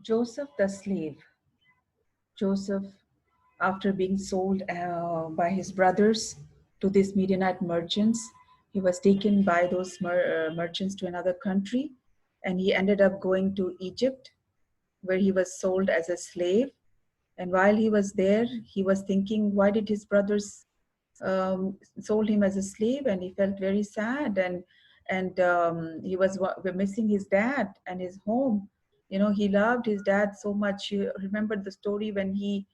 Joseph the slave. Joseph, after being sold by his brothers to these Midianite merchants, he was taken by those merchants to another country, and he ended up going to Egypt, where he was sold as a slave. And while he was there, he was thinking, why did his brothers sold him as a slave? And he felt very sad, and he was missing his dad and his home. You know, he loved his dad so much. You remember the story when he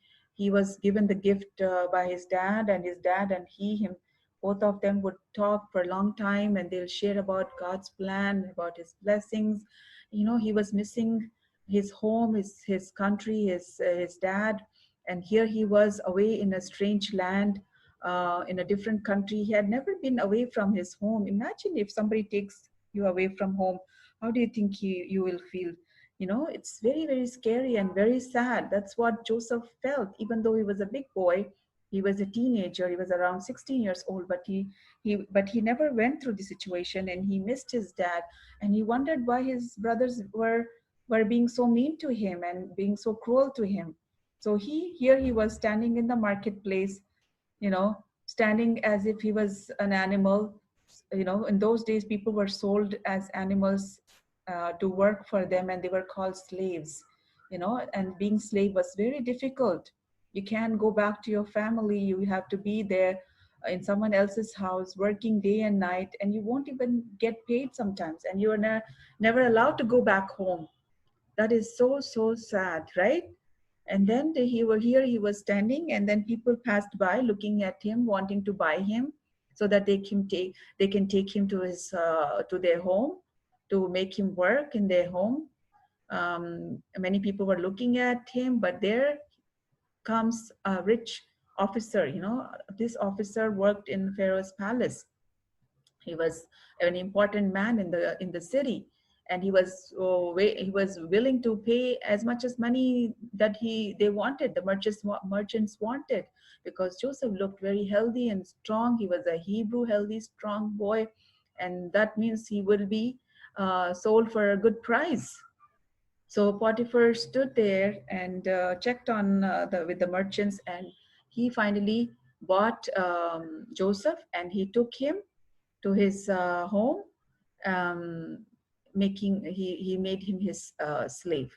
was given the gift by his dad, and his dad and him, both of them would talk for a long time, and they'll share about God's plan, about his blessings. You know, he was missing his home, his country, his dad, and here he was away in a strange land, in a different country. He had never been away from his home. Imagine if somebody takes you away from home. How do you think you will feel? You know, it's very, very scary and very sad. That's what Joseph felt. Even though he was a big boy, he was a teenager. He was around 16 years old, but he never went through the situation, and he missed his dad, and he wondered why his brothers were being so mean to him and being so cruel to him. So he was standing in the marketplace, you know, standing as if he was an animal. You know, in those days, people were sold as animals to work for them, and they were called slaves. You know, and being slave was very difficult. You can't go back to your family. You have to be there in someone else's house, working day and night, and you won't even get paid sometimes, and you are never allowed to go back home. That is so sad, right? And then he was standing, and then people passed by looking at him, wanting to buy him, so that they can take him to their home, to make him work in their home. Many people were looking at him, but there comes a rich officer. You know, this officer worked in Pharaoh's palace. He was an important man in the city, and he was willing to pay as much as money that they wanted, the merchants wanted, because Joseph looked very healthy and strong. He was a Hebrew healthy strong boy, and that means he will be sold for a good price. So Potiphar stood there and checked on with the merchants, and he finally bought Joseph, and he took him to his home, um, making he made him his slave.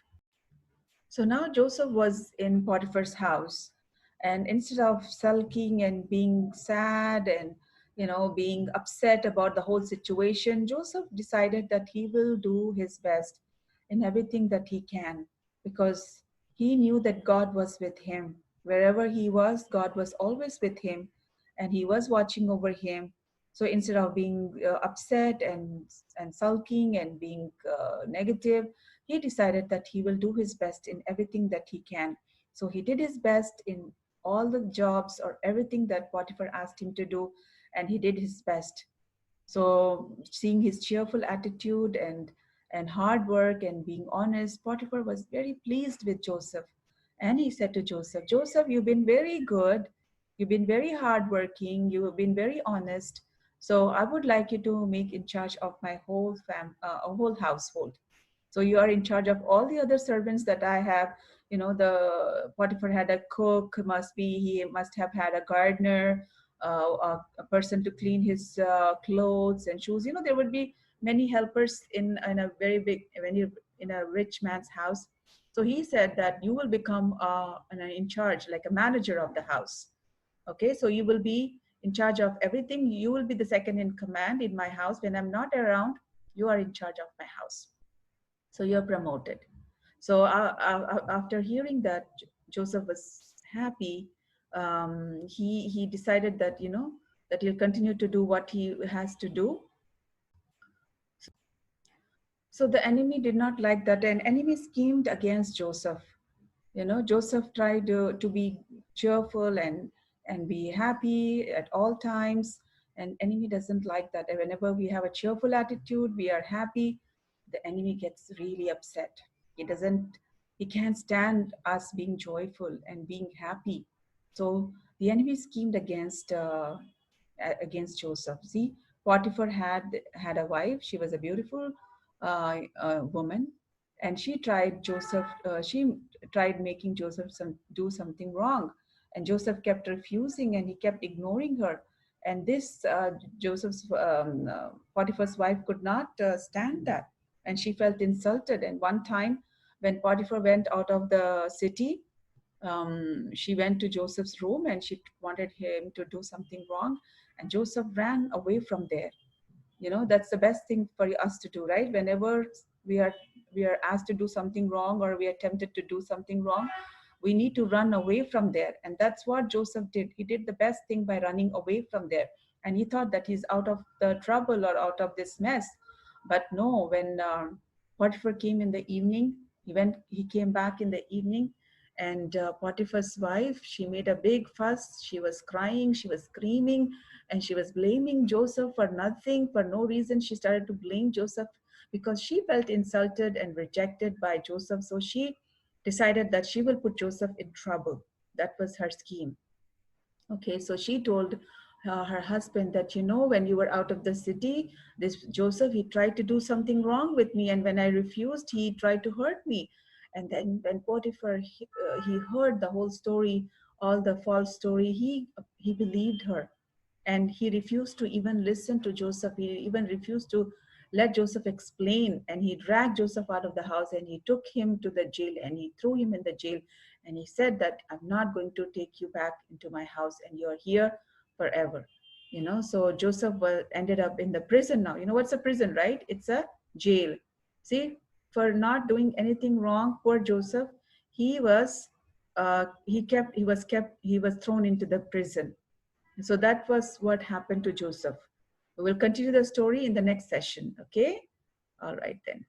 So now Joseph was in Potiphar's house, and instead of sulking and being sad and, you know, being upset about the whole situation, Joseph decided that he will do his best in everything that he can, because he knew that God was with him. Wherever he was, God was always with him, and he was watching over him. So instead of being upset and sulking and being negative, he decided that he will do his best in everything that he can. So he did his best in all the jobs or everything that Potiphar asked him to do, and he did his best. So seeing his cheerful attitude and hard work and being honest, Potiphar was very pleased with Joseph. And he said to Joseph, Joseph, you've been very good. You've been very hardworking. You have been very honest. So I would like you to make in charge of my whole household. So you are in charge of all the other servants that I have. You know, the Potiphar had a cook, he must have had a gardener, a person to clean his clothes and shoes. You know, there would be many helpers in a very big, when you in a rich man's house. So he said that you will become in charge, like a manager of the house. Okay, so you will be in charge of everything. You will be the second in command in my house. When I'm not around, you are in charge of my house. So you're promoted. So after hearing that, Joseph was happy. He decided that, you know, that he'll continue to do what he has to do. So the enemy did not like that. An enemy schemed against Joseph. You know, Joseph tried to be cheerful and be happy at all times. And enemy doesn't like that. And whenever we have a cheerful attitude, we are happy, the enemy gets really upset. He can't stand us being joyful and being happy. So the enemy schemed against Joseph. See, Potiphar had a wife. She was a beautiful woman, and she tried Joseph. She tried making Joseph do something wrong, and Joseph kept refusing, and he kept ignoring her. And this Joseph's Potiphar's wife could not stand that, and she felt insulted. And one time, when Potiphar went out of the city, she went to Joseph's room and she wanted him to do something wrong, and Joseph ran away from there. That's the best thing for us to do, right? Whenever we are we are asked to do something wrong, or we are tempted to do something wrong, we need to run away from there. And that's what Joseph did. He did the best thing by running away from there, and he thought that he's out of the trouble or out of this mess. But no, when Potiphar came in the evening, he came back in the evening, and Potiphar's wife, she made a big fuss. She was crying, she was screaming, and she was blaming Joseph for nothing, for no reason. She started to blame Joseph because she felt insulted and rejected by Joseph. So she decided that she will put Joseph in trouble. That was her scheme. Okay, so she told her husband that, when you were out of the city, this Joseph, he tried to do something wrong with me. And when I refused, he tried to hurt me. And then when Potiphar, he heard the whole story, all the false story, he believed her. And he refused to even listen to Joseph. He even refused to let Joseph explain. And he dragged Joseph out of the house and he took him to the jail and he threw him in the jail. And he said that I'm not going to take you back into my house and you're here forever. So Joseph ended up in the prison now. You know what's a prison, right? It's a jail. See, for not doing anything wrong, poor Joseph, he was he was thrown into the prison. So that was what happened to Joseph. We will continue the story in the next session. Okay? All right then.